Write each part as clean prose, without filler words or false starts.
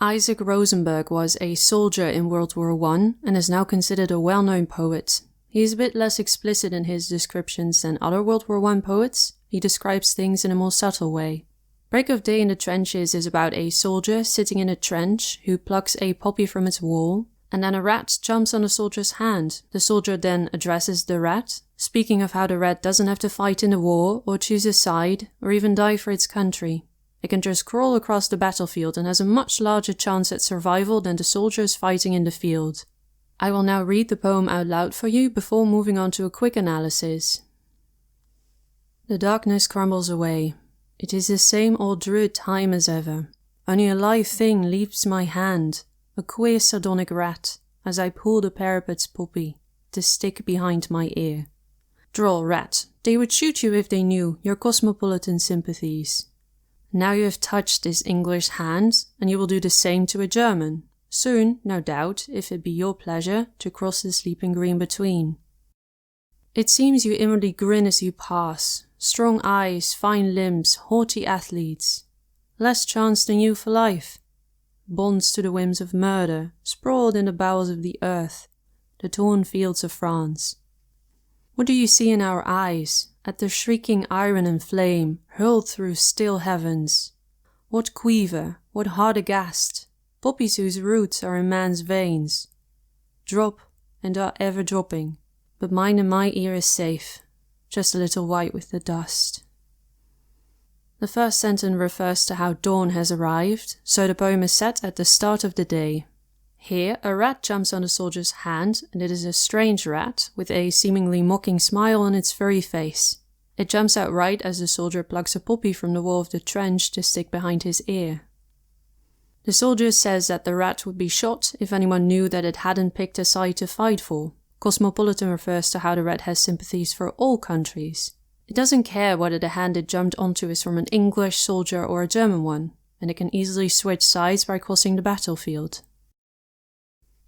Isaac Rosenberg was a soldier in World War I and is now considered a well-known poet. He is a bit less explicit in his descriptions than other World War I poets. He describes things in a more subtle way. Break of Day in the Trenches is about a soldier sitting in a trench who plucks a poppy from its wall, and then a rat jumps on the soldier's hand. The soldier then addresses the rat, speaking of how the rat doesn't have to fight in the war or choose a side or even die for its country. It can just crawl across the battlefield and has a much larger chance at survival than the soldiers fighting in the field. I will now read the poem out loud for you before moving on to a quick analysis. The darkness crumbles away. It is the same old druid time as ever. Only a live thing leaves my hand, a queer sardonic rat, as I pull the parapet's poppy, the stick behind my ear. Droll rat, they would shoot you if they knew your cosmopolitan sympathies. Now you have touched this English hand, and you will do the same to a German. Soon, no doubt, if it be your pleasure, to cross the sleeping green between. It seems you inwardly grin as you pass, strong eyes, fine limbs, haughty athletes. Less chance than you for life. Bonds to the whims of murder, sprawled in the bowels of the earth, the torn fields of France. What do you see in our eyes, at the shrieking iron and flame, hurled through still heavens? What quiver, what heart aghast, poppies whose roots are in man's veins, drop and are ever dropping, but mine in my ear is safe, just a little white with the dust. The first sentence refers to how dawn has arrived, so the poem is set at the start of the day. Here, a rat jumps on the soldier's hand, and it is a strange rat, with a seemingly mocking smile on its furry face. It jumps out right as the soldier plucks a poppy from the wall of the trench to stick behind his ear. The soldier says that the rat would be shot if anyone knew that it hadn't picked a side to fight for. Cosmopolitan refers to how the rat has sympathies for all countries. It doesn't care whether the hand it jumped onto is from an English soldier or a German one, and it can easily switch sides by crossing the battlefield.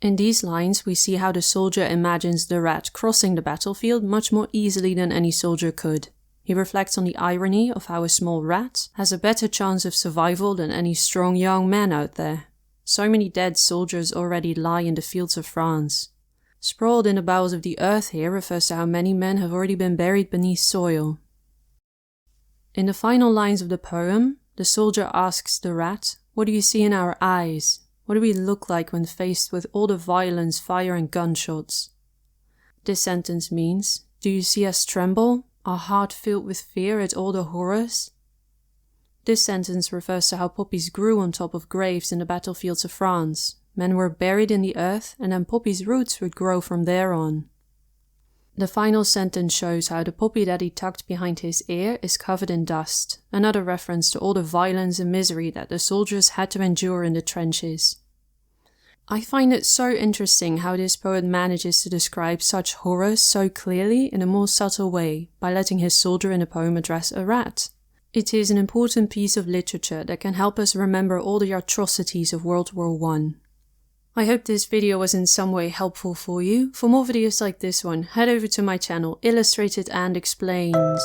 In these lines, we see how the soldier imagines the rat crossing the battlefield much more easily than any soldier could. He reflects on the irony of how a small rat has a better chance of survival than any strong young man out there. So many dead soldiers already lie in the fields of France. Sprawled in the bowels of the earth here refers to how many men have already been buried beneath soil. In the final lines of the poem, the soldier asks the rat, "What do you see in our eyes? What do we look like when faced with all the violence, fire and gunshots?" This sentence means, do you see us tremble, our heart filled with fear at all the horrors? This sentence refers to how poppies grew on top of graves in the battlefields of France. Men were buried in the earth, and then poppies' roots would grow from there on. The final sentence shows how the poppy that he tucked behind his ear is covered in dust, another reference to all the violence and misery that the soldiers had to endure in the trenches. I find it so interesting how this poet manages to describe such horrors so clearly in a more subtle way by letting his soldier in the poem address a rat. It is an important piece of literature that can help us remember all the atrocities of World War I. I hope this video was in some way helpful for you. For more videos like this one, head over to my channel Illustrated and Explained.